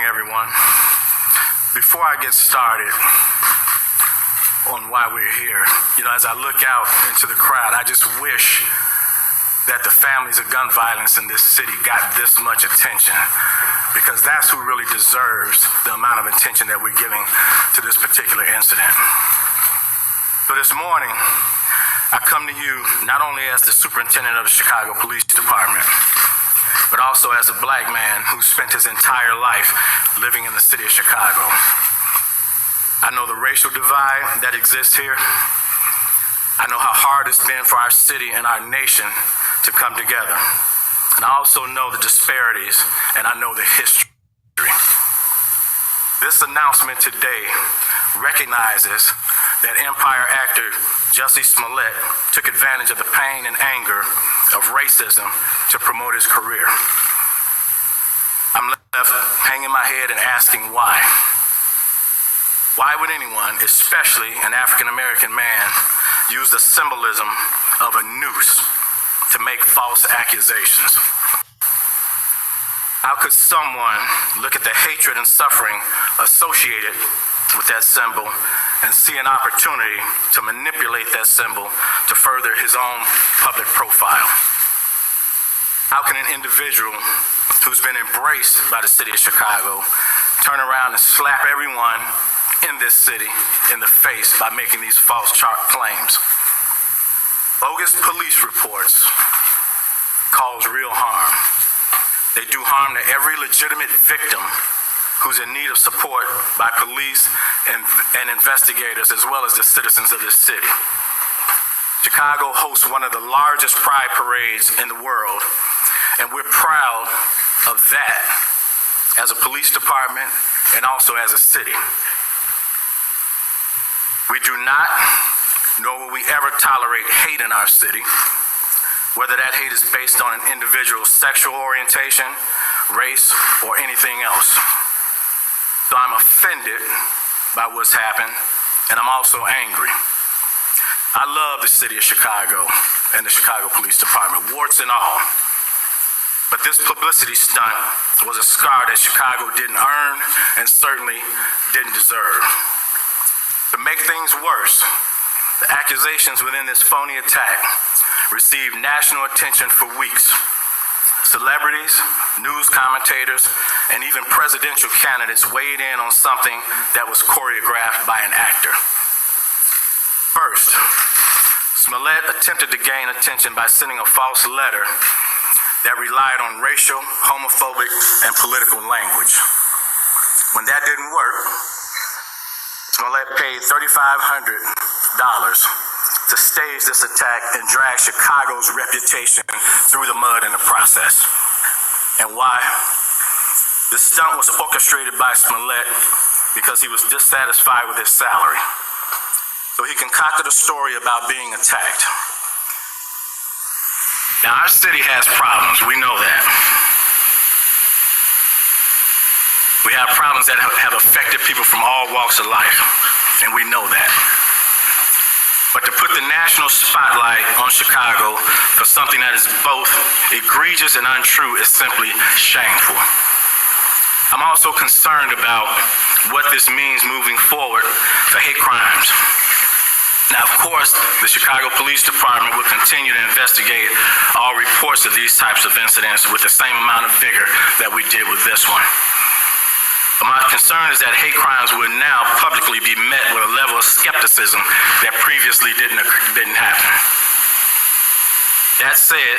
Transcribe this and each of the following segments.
everyone. Before I get started on why we're here, as I look out into the crowd, I just wish that the families of gun violence in this city got this much attention, because that's who really deserves the amount of attention that we're giving to this particular incident. So this morning, I come to you not only as the superintendent of the Chicago Police Department, but also as a black man who spent his entire life living in the city of Chicago. I know the racial divide that exists here. I know how hard it's been for our city and our nation to come together. And I also know the disparities, and I know the history. This announcement today recognizes that Empire actor Jussie Smollett took advantage of the pain and anger of racism to promote his career. I'm left hanging my head and asking why. Why would anyone, especially an African-American man, use the symbolism of a noose to make false accusations? How could someone look at the hatred and suffering associated with that symbol and see an opportunity to manipulate that symbol to further his own public profile? How can an individual who's been embraced by the city of Chicago turn around and slap everyone in this city in the face by making these false claims? Bogus police reports cause real harm. They do harm to every legitimate victim who's in need of support by police and investigators, as well as the citizens of this city. Chicago hosts one of the largest pride parades in the world, and we're proud of that as a police department and also as a city. We do not, nor will we ever tolerate hate in our city, whether that hate is based on an individual's sexual orientation, race, or anything else. So I'm offended by what's happened, and I'm also angry. I love the city of Chicago and the Chicago Police Department, warts and all. But this publicity stunt was a scar that Chicago didn't earn and certainly didn't deserve. To make things worse, the accusations within this phony attack received national attention for weeks. Celebrities, news commentators, and even presidential candidates weighed in on something that was choreographed by an actor. First, Smollett attempted to gain attention by sending a false letter that relied on racial, homophobic, and political language. When that didn't work, Smollett paid $3,500 to stage this attack and drag Chicago's reputation through the mud in the process. And why? This stunt was orchestrated by Smollett because he was dissatisfied with his salary. So he concocted a story about being attacked. Now, our city has problems. We know that. We have problems that have affected people from all walks of life, and we know that. But to put the national spotlight on Chicago for something that is both egregious and untrue is simply shameful. I'm also concerned about what this means moving forward for hate crimes. Now, of course, the Chicago Police Department will continue to investigate all reports of these types of incidents with the same amount of vigor that we did with this one. But my concern is that hate crimes would now publicly be met with a level of skepticism that previously didn't happen. That said,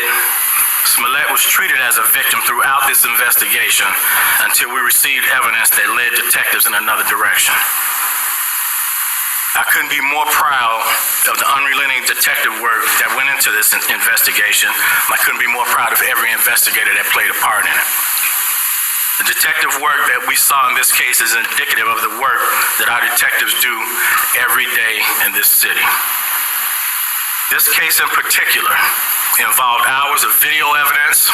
Smollett was treated as a victim throughout this investigation until we received evidence that led detectives in another direction. I couldn't be more proud of the unrelenting detective work that went into this investigation. I couldn't be more proud of every investigator that played a part in it. The detective work that we saw in this case is indicative of the work that our detectives do every day in this city. This case in particular involved hours of video evidence,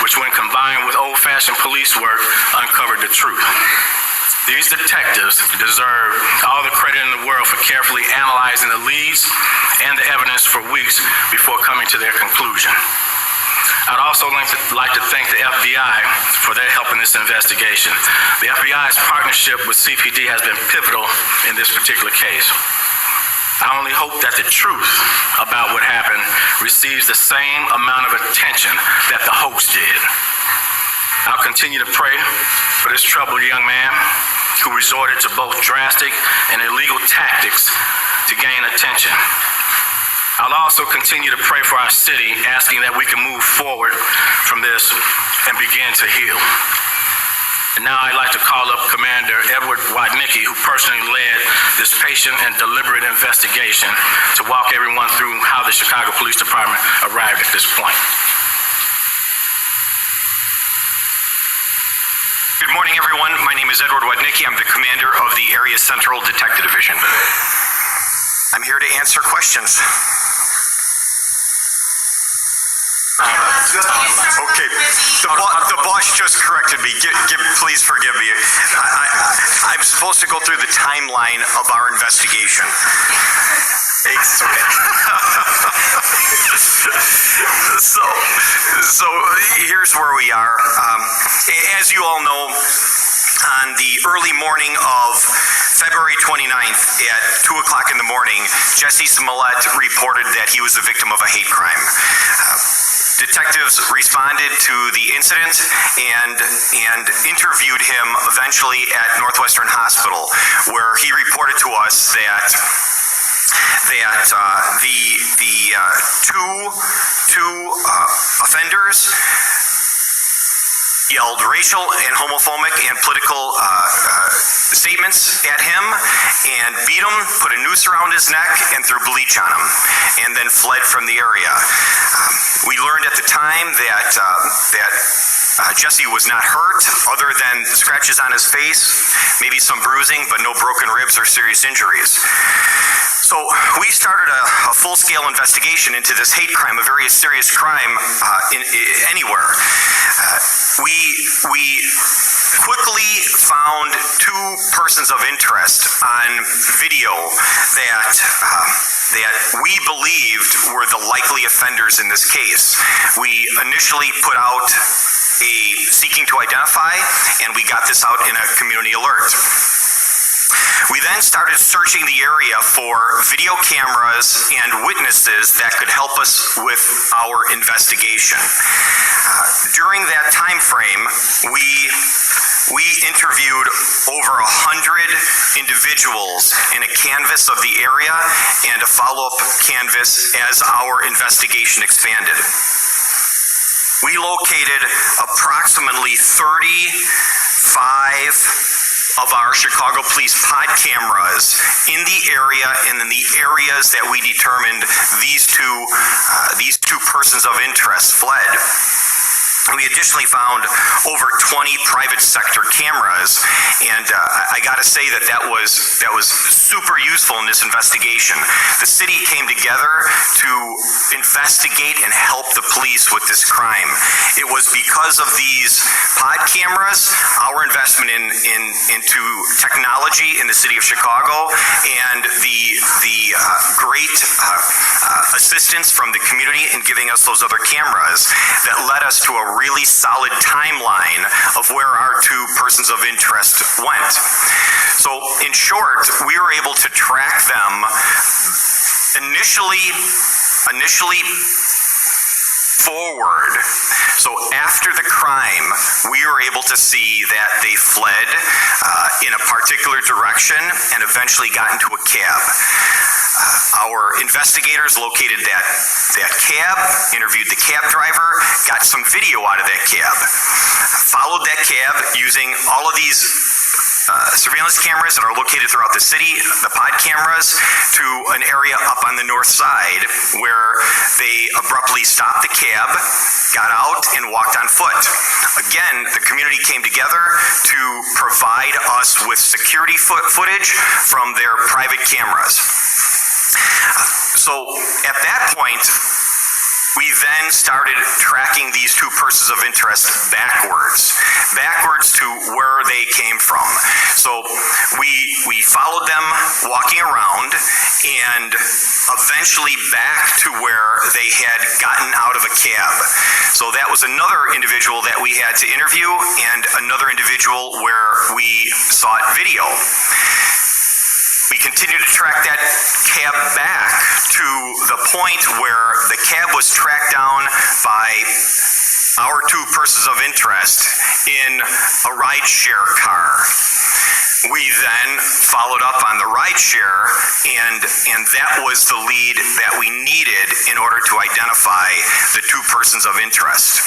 which when combined with old-fashioned police work, uncovered the truth. These detectives deserve all the credit in the world for carefully analyzing the leads and the evidence for weeks before coming to their conclusion. I'd also like to thank the FBI for their help in this investigation. The FBI's partnership with CPD has been pivotal in this particular case. I only hope that the truth about what happened receives the same amount of attention that the hoax did. I'll continue to pray for this troubled young man who resorted to both drastic and illegal tactics to gain attention. I'll also continue to pray for our city, asking that we can move forward from this and begin to heal. And now I'd like to call up Commander Edward Watnicki, who personally led this patient and deliberate investigation, to walk everyone through how the Chicago Police Department arrived at this point. Good morning, everyone. My name is Edward Watnicki. I'm the commander of the Area Central Detective Division. I'm here to answer questions. Okay, the boss just corrected me. Please forgive me. I'm supposed to go through the timeline of our investigation. It's okay. So here's where we are. As you all know, on the early morning of February 29th at 2 o'clock in the morning, Jussie Smollett reported that he was a victim of a hate crime. Detectives responded to the incident and interviewed him eventually at Northwestern Hospital, where he reported to us that the two offenders yelled racial and homophobic and political statements at him and beat him, put a noose around his neck, and threw bleach on him, and then fled from the area. We learned at the time that Jussie was not hurt, other than scratches on his face, maybe some bruising, but no broken ribs or serious injuries. So we started a full-scale investigation into this hate crime, a very serious crime anywhere. We quickly found two persons of interest on video that we believed were the likely offenders in this case. We initially put out a seeking to identify, and we got this out in a community alert. We then started searching the area for video cameras and witnesses that could help us with our investigation. During that time frame, we interviewed over 100 individuals in a canvass of the area and a follow-up canvass as our investigation expanded. We located approximately 35 of our Chicago Police pod cameras in the area and in the areas that we determined these two persons of interest fled. We additionally found over 20 private sector cameras, and I got to say that was super useful in this investigation. The city came together to investigate and help the police with this crime. It was because of these pod cameras, our investment into technology in the city of Chicago, and the great assistance from the community in giving us those other cameras that led us to a really solid timeline of where our two persons of interest went. So in short, we were able to track them initially forward. So after the crime, we were able to see that they fled in a particular direction and eventually got into a cab. Our investigators located that cab, interviewed the cab driver, got some video out of that cab, followed that cab using all of these surveillance cameras that are located throughout the city, the pod cameras, to an area up on the north side where they abruptly stopped the cab, got out, and walked on foot. Again, the community came together to provide us with security footage from their private cameras. So at that point, We then started tracking these two persons of interest backwards to where they came from. So we followed them walking around and eventually back to where they had gotten out of a cab. So that was another individual that we had to interview and another individual where we sought video. We continued to track that cab back to the point where the cab was tracked down by our two persons of interest in a rideshare car. We then followed up on the rideshare, and that was the lead that we needed in order to identify the two persons of interest.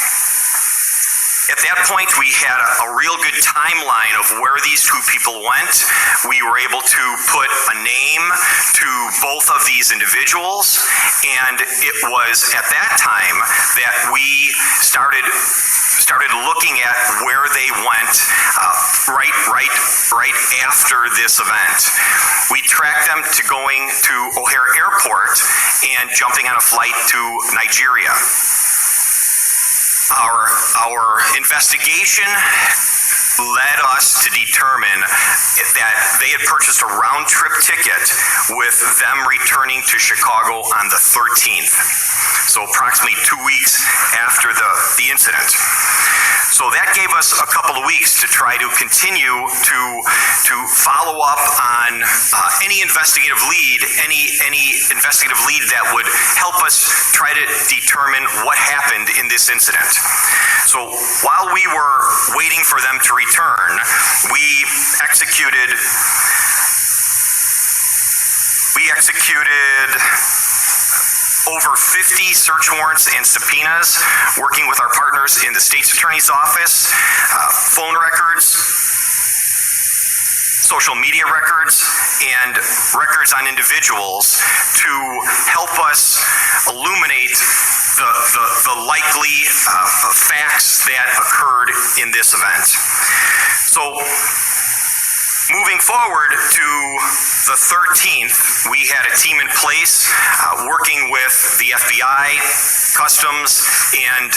At that point, we had a real good timeline of where these two people went. We were able to put a name to both of these individuals, and it was at that time that we started looking at where they went right after this event. We tracked them to going to O'Hare Airport and jumping on a flight to Nigeria. Our investigation led us to determine that they had purchased a round-trip ticket with them returning to Chicago on the 13th, so approximately 2 weeks after the incident. So that gave us a couple of weeks to try to continue to follow up on any investigative lead, any investigative lead that would help us try to determine what happened in this incident. So while we were waiting for them to return, we executed over 50 search warrants and subpoenas, working with our partners in the state's attorney's office, phone records, social media records, and records on individuals to help us illuminate the likely facts that occurred in this event. So, moving forward to the 13th, we had a team in place working with the FBI, Customs, and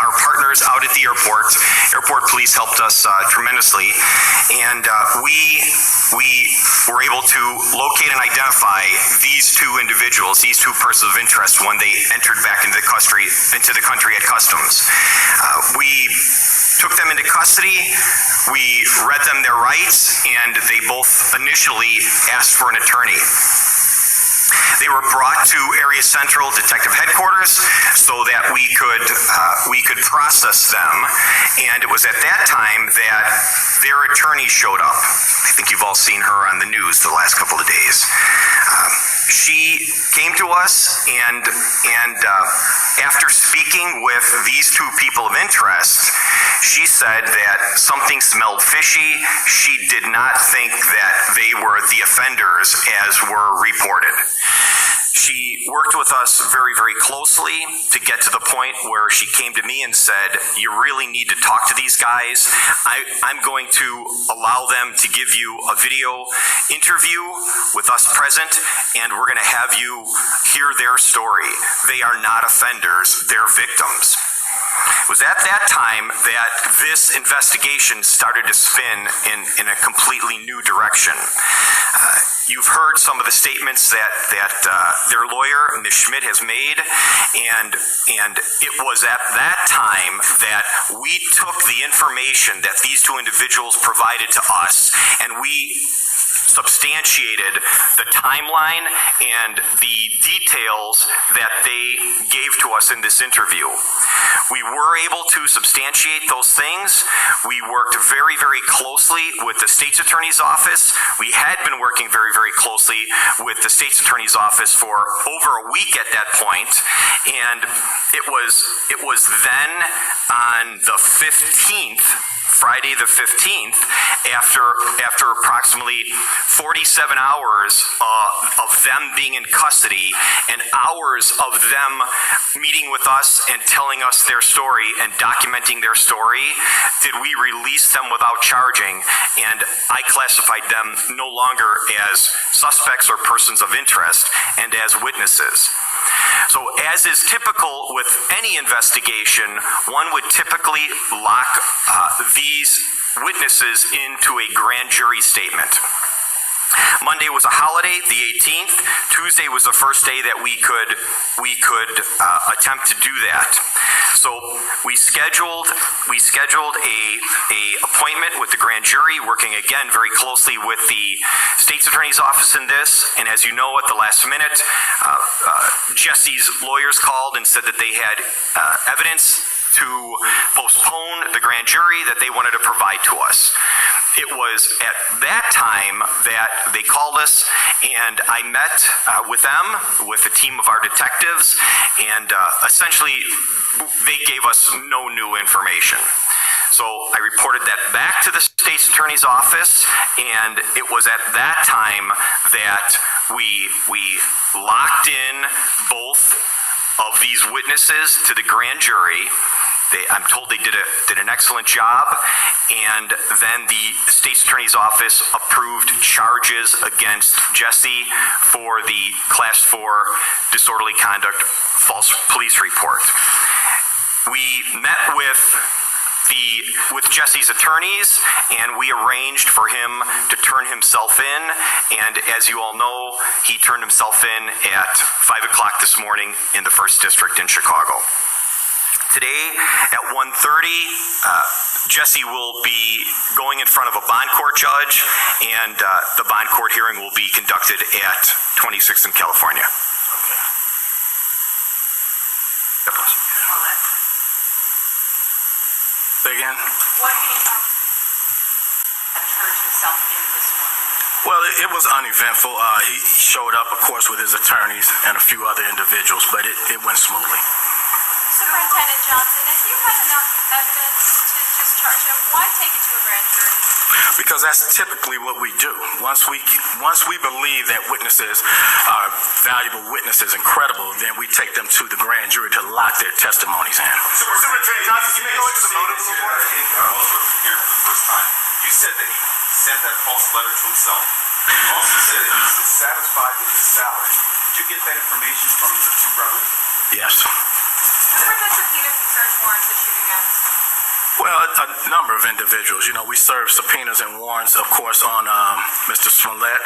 our partners out at the airport. Airport police helped us tremendously, and we were able to locate and identify these two individuals, these two persons of interest, when they entered back into the country at Customs. We took them into custody. We read them their rights, and they both initially asked for an attorney. They were brought to Area Central Detective Headquarters so that we could process them, and it was at that time that their attorney showed up. I think you've all seen her on the news the last couple of days. She came to us, and after speaking with these two people of interest, she said that something smelled fishy. She did not think that they were the offenders as were reported. She worked with us very, very closely to get to the point where she came to me and said, you really need to talk to these guys. I'm going to allow them to give you a video interview with us present, and we're going to have you hear their story. They are not offenders, they're victims. It was at that time that this investigation started to spin in a completely new direction. You've heard some of the statements that their lawyer, Ms. Schmidt, has made, and it was at that time that we took the information that these two individuals provided to us, and we substantiated the timeline and the details that they gave to us in this interview. We were able to substantiate those things. We worked very, very closely with the state's attorney's office. We had been working very, very closely with the state's attorney's office for over a week at that point, and it was then on the 15th, Friday the 15th, after approximately 47 hours of them being in custody and hours of them meeting with us and telling us their story and documenting their story, did we release them without charging, and I classified them no longer as suspects or persons of interest and as witnesses. So as is typical with any investigation, one would typically lock these witnesses into a grand jury statement. Monday was a holiday, the 18th. Tuesday was the first day that we could attempt to do that. So we scheduled a appointment with the grand jury, working again very closely with the state's attorney's office in this. And as you know, at the last minute, Jussie's lawyers called and said that they had evidence to postpone the grand jury that they wanted to provide to us. It was at that time that they called us, and I met with them, with a team of our detectives, and essentially they gave us no new information. So I reported that back to the state's attorney's office, and it was at that time that we locked in both of these witnesses to the grand jury. I'm told they did an excellent job, and then the state's attorney's office approved charges against Jussie for the Class 4 disorderly conduct false police report. We met with Jussie's attorneys, and we arranged for him to turn himself in, and as you all know, he turned himself in at 5 o'clock this morning in the 1st District in Chicago. Today at 1:30, Jussie will be going in front of a bond court judge, and the bond court hearing will be conducted at 26th in California. Say again? What can you tell me that turned himself in this one? Well, it was uneventful. He showed up, of course, with his attorneys and a few other individuals, but it went smoothly. Superintendent Johnson, if you had enough evidence to just charge him, why take it to a grand jury? Because that's typically what we do. Once we believe that witnesses are valuable witnesses and credible, then we take them to the grand jury to lock their testimonies in. Superintendent Johnson, can you go into the motive report? Here for the first time. You said that he sent that false letter to himself. You also said that he was dissatisfied with his salary. Did you get that information from the two brothers? Yes. Who were the subpoenas and search warrants issued against? Well, a number of individuals. You know, we serve subpoenas and warrants, of course, on Mr. Smollett,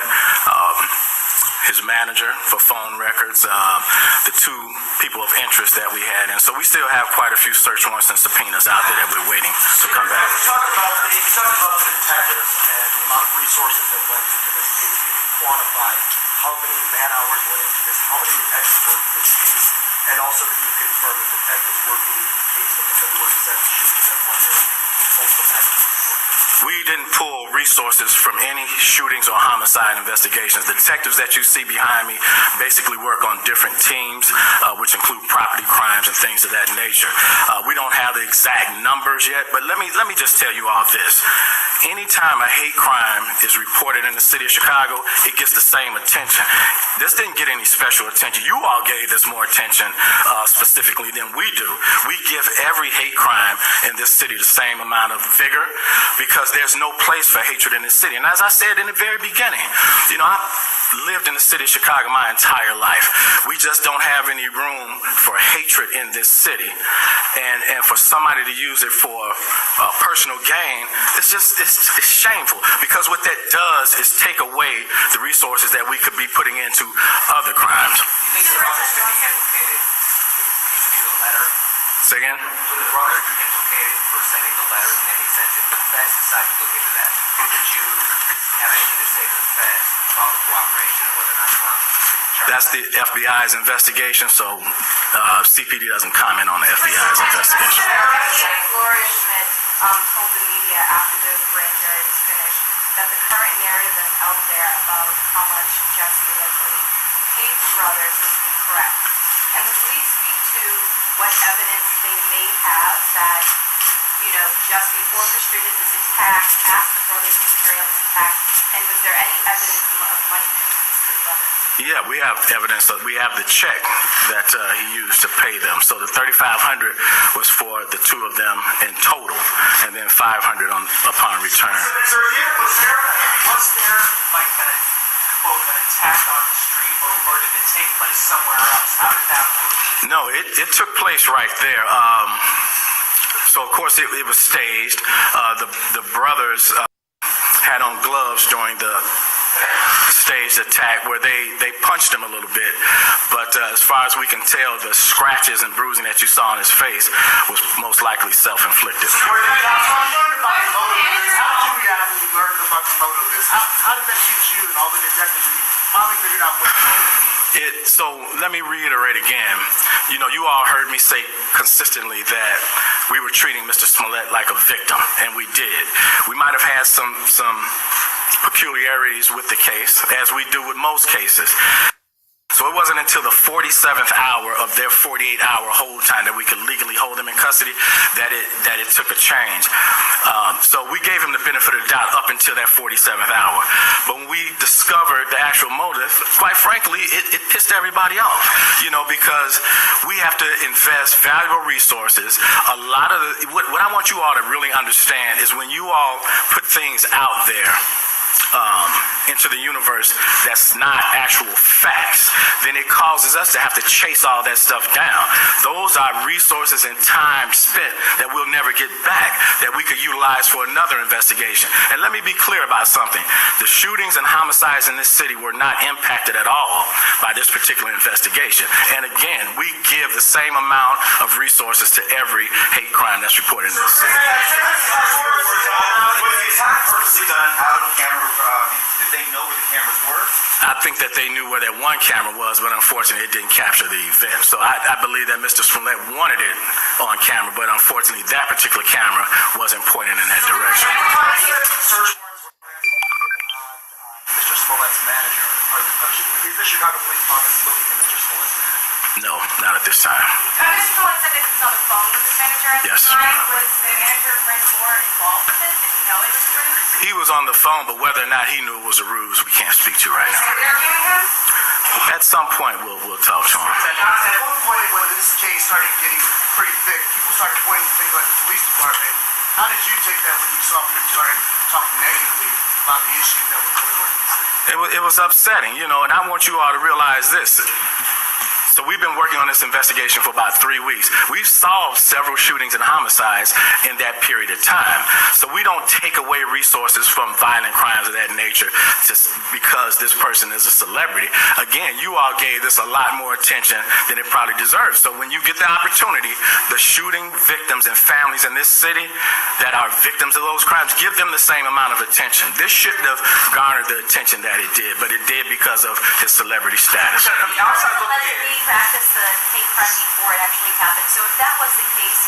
his manager for phone records, the two people of interest that we had. And so we still have quite a few search warrants and subpoenas out there that we're waiting to come back. You talked about the detectives and the amount of resources that went into this case. Can you quantify how many man hours went into this, how many detectives worked in this case, and also can you confirm the detectives working the case of the February 7th shooting that one day also matched? We didn't pull resources from any shootings or homicide investigations. The detectives that you see behind me basically work on different teams, which include property crimes and things of that nature. We don't have the exact numbers yet, but let me just tell you all this. Anytime a hate crime is reported in the city of Chicago, it gets the same attention. This didn't get any special attention. You all gave this more attention specifically than we do. We give every hate crime in this city the same amount of vigor because there's no place for hatred in this city. And as I said in the very beginning, you know, I've lived in the city of Chicago my entire life. We just don't have any room for hatred in this city. And for somebody to use it for personal gain, it's shameful, because what that does is take away the resources that we could be putting into other crimes. You think the brothers could be implicated in the letter? Say again? Would the brothers be implicated for sending the letter in any sense? If the feds decide to look into that, did you have anything to say to the feds about the cooperation and whether or not you want to charge? That's the FBI's investigation, so CPD doesn't comment on the FBI's investigation. Gloria Schmidt told the media after the grand jury was finished that the current narrative that's out there about how much Jussie allegedly paid the brothers was incorrect. Can the police speak to what evidence they may have that, you know, Jussie orchestrated this attack, asked the brothers to carry out this attack, and was there any evidence of money payments to the brothers? Yeah, we have evidence that we have the check that he used to pay them. So the $3,500 was for the two of them in total, and then $500 upon return. Was there like an quote, an attack on the street or did it take place somewhere else? How did that work? No, it took place right there. So of course it was staged. The brothers had on gloves during the staged attack where they punched him a little bit, but as far as we can tell, the scratches and bruising that you saw on his face was most likely self-inflicted. How did you react when you learned about the motive of this? How did that get you and all the detectives? You finally figured out what the motive is. So let me reiterate again. You know, you all heard me say consistently that we were treating Mr. Smollett like a victim, and we did. We might have had some peculiarities with the case, as we do with most cases. So it wasn't until the 47th hour of their 48-hour hold time that we could legally hold them in custody that it took a change. So we gave him the benefit of the doubt up until that 47th hour. But when we discovered the actual motive, quite frankly, it pissed everybody off, you know, because we have to invest valuable resources. A lot of what I want you all to really understand is when you all put things out there into the universe that's not actual facts, then it causes us to have to chase all that stuff down. Those are resources and time spent that we'll never get back, that we could utilize for another investigation. And let me be clear about something. The shootings and homicides in this city were not impacted at all by this particular investigation. And again, we give the same amount of resources to every hate crime that's reported in this city. Was the attack purposely done out of camera? Did they know where the cameras were? I think that they knew where that one camera was, but unfortunately it didn't capture the event. So I believe that Mr. Smollett wanted it on camera, but unfortunately that particular camera wasn't pointing in that direction. Search warrants were granted Mr. Smollett's manager. Is the Chicago Police Department looking at Mr. Smollett's manager? No, not at this time. Mr. Smollett said that he was on the phone with his manager at Yes. the time. Was the manager, Frank Moore, involved with this? Did he know it was a ruse? He was on the phone, but whether or not he knew it was a ruse, we can't speak to right Was now. he interviewing him? At some point, we'll talk to him. At one point when this case started getting pretty thick, people started pointing to things like the police department. How did you take that when you saw people started talking negatively about the issues that were going on in the city? It was upsetting, you know, and I want you all to realize this. So we've been working on this investigation for about 3 weeks. We've solved several shootings and homicides in that period of time. So we don't take away resources from violent crimes of that nature just because this person is a celebrity. Again, you all gave this a lot more attention than it probably deserves. So when you get the opportunity, the shooting victims and families in this city that are victims of those crimes, give them the same amount of attention. This shouldn't have garnered the attention that it did, but it did because of his celebrity status. From the outside looking in, Practice the hate crime before it actually happened. So if that was the case,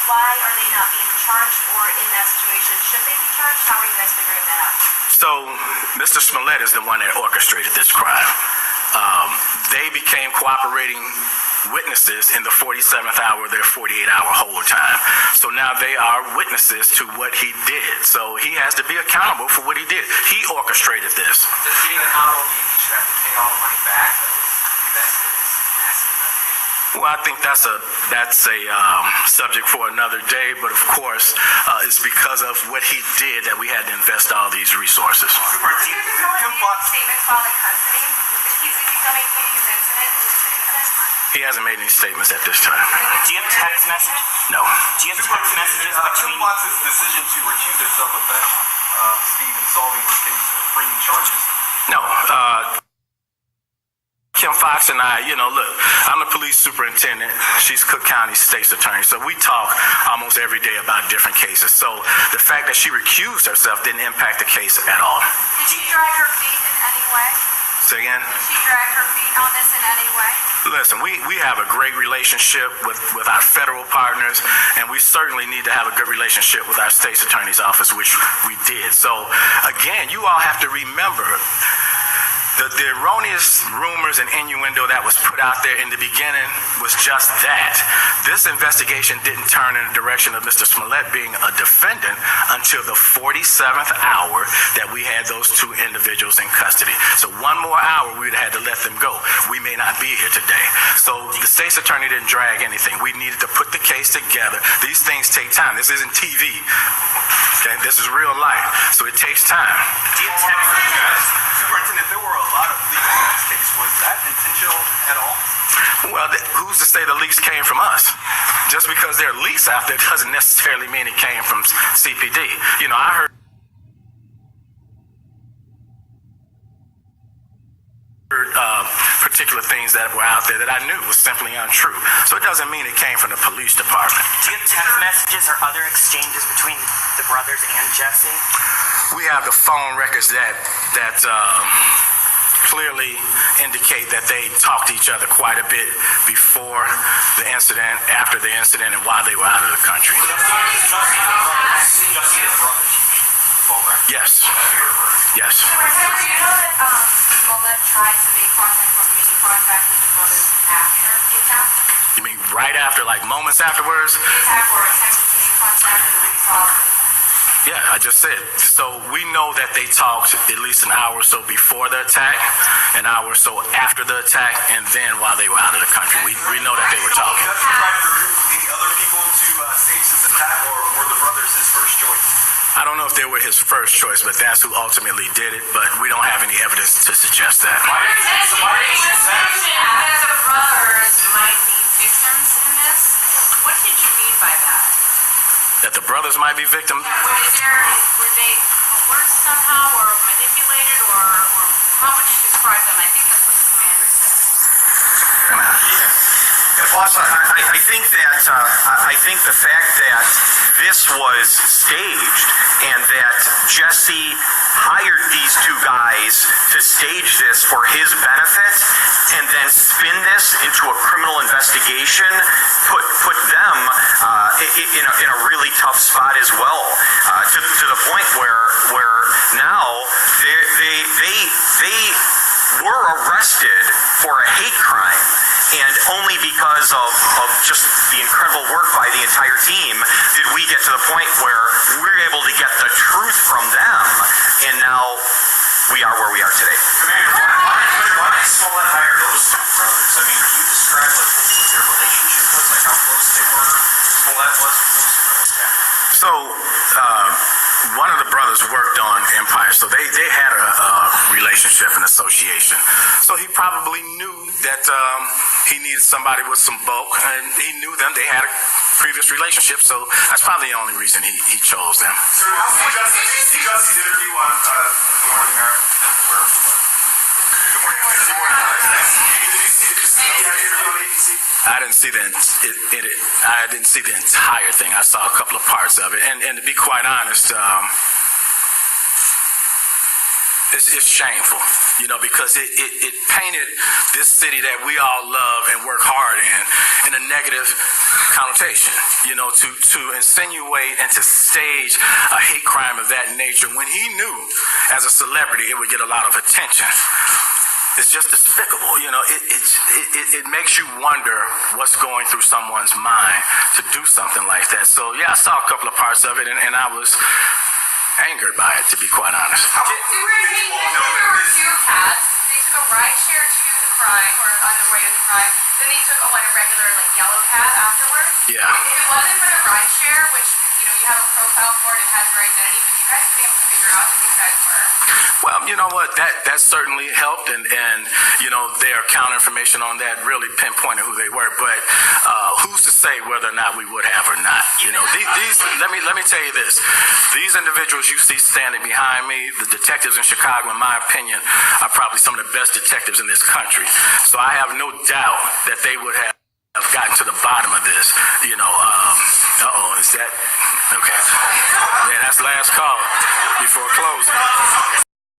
why are they not being charged, or in that situation, should they be charged? How are you guys figuring that out? So Mr. Smollett is the one that orchestrated this crime. They became cooperating witnesses in the 47th hour of their 48-hour hold time. So now they are witnesses to what he did. So he has to be accountable for what he did. He orchestrated this. does being accountable mean you should have to pay all the money back that was invested in this massive investigation? Well, I think that's a subject for another day, but of course, it's because of what he did that we had to invest all these resources. Superintendent, Kim Fox statements while in custody. Is he still maintaining his innocence? He hasn't made any statements at this time. Do you have text message? No. Do you have text messages between? Kim Fox's decision to recuse herself affect Steve in solving this case or bringing charges? No. Kim Fox and I, you know, look, I'm the police superintendent. She's Cook County State's attorney. So we talk almost every day about different cases. So the fact that she recused herself didn't impact the case at all. Did she drag her feet in any way? Say again? Did she drag her feet on this in any way? Listen, we have a great relationship with our federal partners, and we certainly need to have a good relationship with our state's attorney's office, which we did. So again, you all have to remember the erroneous rumors and innuendo that was put out there in the beginning was just that. This investigation didn't turn in the direction of Mr. Smollett being a defendant until the 47th hour that we had those two individuals in custody. So one more hour, we'd have had to let them go. We may not be here today. So the state's attorney didn't drag anything. We needed to put the case together. These things take time. This isn't TV. Okay, this is real life. So it takes time. Do you have text? Superintendent, there were a a lot of leaks in this case. Was that intentional at all? Well, who's to say the leaks came from us? Just because there are leaks out there doesn't necessarily mean it came from CPD. You know, I heard particular things that were out there that I knew was simply untrue. So it doesn't mean it came from the police department. Do you have text messages or other exchanges between the brothers and Jussie? We have the phone records that clearly indicate that they talked to each other quite a bit before the incident, after the incident, and while they were out of the country. Yes. Yes. Do you know that Smollett tried to make contact or made contact with the brothers after the attack? You mean right after, like moments afterwards? The attack or attempted to make contact with the police officers? Yeah, I just said. So we know that they talked at least an hour or so before the attack, an hour or so after the attack, and then while they were out of the country. We know that they were talking. Did Jussie try to recruit any other people to stage this attack, or were the brothers his first choice? I don't know if they were his first choice, but that's who ultimately did it, but we don't have any evidence to suggest that. Why did you say that the brothers might be victims in this? What did you mean by that? That the brothers might be victims? Were they coerced somehow or manipulated or how would you describe them? I think that's what the commander said. I think the fact that this was staged and that Jussie hired these two guys to stage this for his benefit and then spin this into a criminal investigation put them in a really tough spot as well, to the point where now they were arrested for a hate crime. And only because of just the incredible work by the entire team did we get to the point where we're able to get the truth from them. And now we are where we are today. Commander, why did Smollett hire those two brothers? I mean, can you describe what their relationship was, like how close they were? Smollett was close to them? Yeah. So, one of the brothers worked on Empire, so they had a relationship and association. So he probably knew that he needed somebody with some bulk, and he knew them. They had a previous relationship, so that's probably the only reason he chose them. Sir, how did you see Jussie's interview on Good Morning America? Good Morning America. Did you see the interview on ABC? I didn't see I didn't see the entire thing. I saw a couple of parts of it, and to be quite honest, it's shameful, you know, because it painted this city that we all love and work hard in a negative connotation, you know, to insinuate and to stage a hate crime of that nature when he knew as a celebrity it would get a lot of attention. It's just despicable, you know. It makes you wonder what's going through someone's mind to do something like that. So yeah, I saw a couple of parts of it, and I was angered by it, to be quite honest. There were two cats. They took a ride share to the crime or on the way to the crime. Then they took a regular yellow cat afterwards. Yeah. If it wasn't for the ride share, which you have a profile for it, it has their identity, would you guys be able to figure out who these guys were? Well, you know what? That certainly helped, and you know, their account information on that really pinpointed who they were. But who's to say whether or not we would have or not? You know, these. Let me tell you this: these individuals you see standing behind me, the detectives in Chicago, in my opinion, are probably some of the best detectives in this country. So I have no doubt that they would have gotten to the bottom of this. You know, is that okay? Yeah, that's the last call before closing.